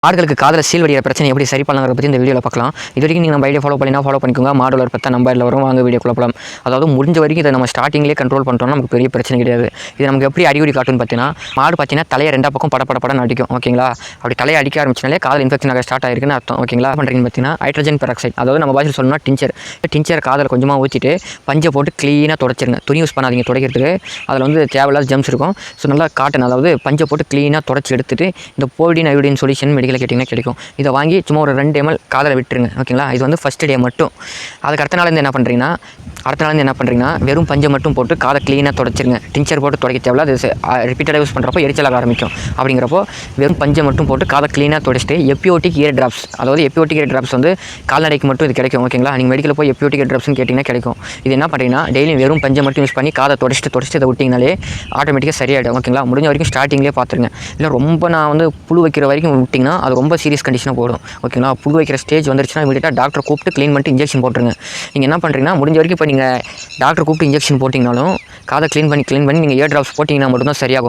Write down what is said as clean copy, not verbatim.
ஆடுகளுக்கு காதில் சீல் வடிகிற பிரச்சனை எப்படி சரி பண்ணலாங்கிறத பற்றி இந்த வீடியோவில் பார்க்கலாம். இது வரைக்கும் நீங்கள் நம்ம ஐடியா ஃபாலோ பண்ணிக்கோங்க. மாடுலர் பற்றி நம்பரில் வரும், வாங்க வீடியோ குழப்பலாம். அதாவது முடிஞ்ச வரைக்கும் இதை நம்ம ஸ்டார்டிங்லேயே கண்ட்ரோல் பண்ணிட்டோம்னா நமக்கு பெரிய பிரச்சனை கிடையாது. இது நமக்கு எப்படி அறிகுறி காட்டுன்னு பார்த்தீங்கன்னா, மாடு பார்த்தீங்கன்னா தலையை ரெண்டா பக்கம் படன்னு அடிக்கும். ஓகேங்களா, அப்படி தலையை அடிக்க ஆரம்பிச்சினாலே காதில் இன்ஃபெக்ஷன் ஆக ஸ்டார்ட் ஆயிருக்குன்னு அர்த்தம். ஓகேங்களா, பண்ணுறீங்கன்னு பார்த்தீங்கன்னா ஹைட்ரஜன் பெராக்சைடு, அதாவது நம்ம பாஷையில் சொல்லணும்னா டிஞ்சர் காதில் கொஞ்சமாக ஊற்றிட்டு பஞ்சை போட்டு க்ளீனாக தொடச்சிருங்க. துணி யூஸ் பண்ணாதீங்க துடைக்கிறதுக்கு, அதில் வந்து தேவையில்லாத ஜம்ஸ் இருக்கும். ஸோ நல்லா காட்டன், அதாவது பஞ்சை போட்டு க்ளீனாக தொடச்சி எடுத்துட்டு இந்த போடின் அயோடின் சொல்யூஷன் மெடிக்கல் கேட்டிங்கன்னா கிடைக்கும். இதை வாங்கி சும்மா ஒரு 2 ml காதில் விட்டுருங்க. ஓகேங்களா, இது வந்து ஃபஸ்ட் டே மட்டும். அதுக்கு அடுத்த நாள் என்ன பண்ணுறீங்கன்னா வெறும் பஞ்சை மட்டும் போட்டு காதை க்ளீனாக தொடச்சிருங்க. டிஞ்சர் போட்டு துடைக்க தேவையில்ல, அது ரிப்பீட்டடாக யூஸ் பண்ணுறப்போ எரிச்சலாக ஆரம்பிக்கும். அப்படிங்கிறப்போ வெறும் பஞ்சை மட்டும் போட்டு காதை க்ளீனாக தொடச்சிட்டு எப்பியோட்டிக் இயர் ட்ராப்ஸ், அதாவது எப்பியோட்டிக் இயர் ட்ராப்ஸ் வந்து கால்நடைக்கு மட்டும் இது கிடைக்கும். ஓகேங்களா, நீங்கள் மெடிக்கலில் போய் எப்பியோட்டிக் இயர் ட்ராப்ஸ்னு கேட்டிங்கன்னா கிடைக்கும். இது என்ன பண்ணுறீங்கன்னா டெய்லியும் வெறும் பஞ்சை மட்டும் யூஸ் பண்ணி காதை தொடச்சிட்டு இதை விட்டிங்கனாலே ஆட்டோமேட்டிக்காக சரியாயிடும். ஓகேங்களா, முடிஞ்ச வரைக்கும் ஸ்டார்டிங்லேயே பார்த்துருங்க. இல்லை ரொம்ப நான் வந்து புழு வைக்கிற வரைக்கும் விட்டிங்கன்னா அது ரொம்ப சீரியஸ் கண்டிஷனாக போடும். ஓகேங்களா, புழு வைக்கிற ஸ்டேஜ் வந்துருச்சுன்னா இமீடியட்டாக டாக்டரை கூப்பிட்டு க்ளீன் பண்ணிட்டு இன்ஜெக்ஷன் போட்டுருங்க. நீங்கள் என்ன பண்ணுறீங்கன்னா முடிஞ்ச வரைக்கும் இப்போ நீங்கள் டாக்டர் கூப்பிட்டு இன்ஜெக்ஷன் போட்டிங்கனாலும் காதை க்ளீன் பண்ணி நீங்கள் இயர் ட்ராப்ஸ் போட்டிங்கன்னா மட்டும்தான் சரியாகும்.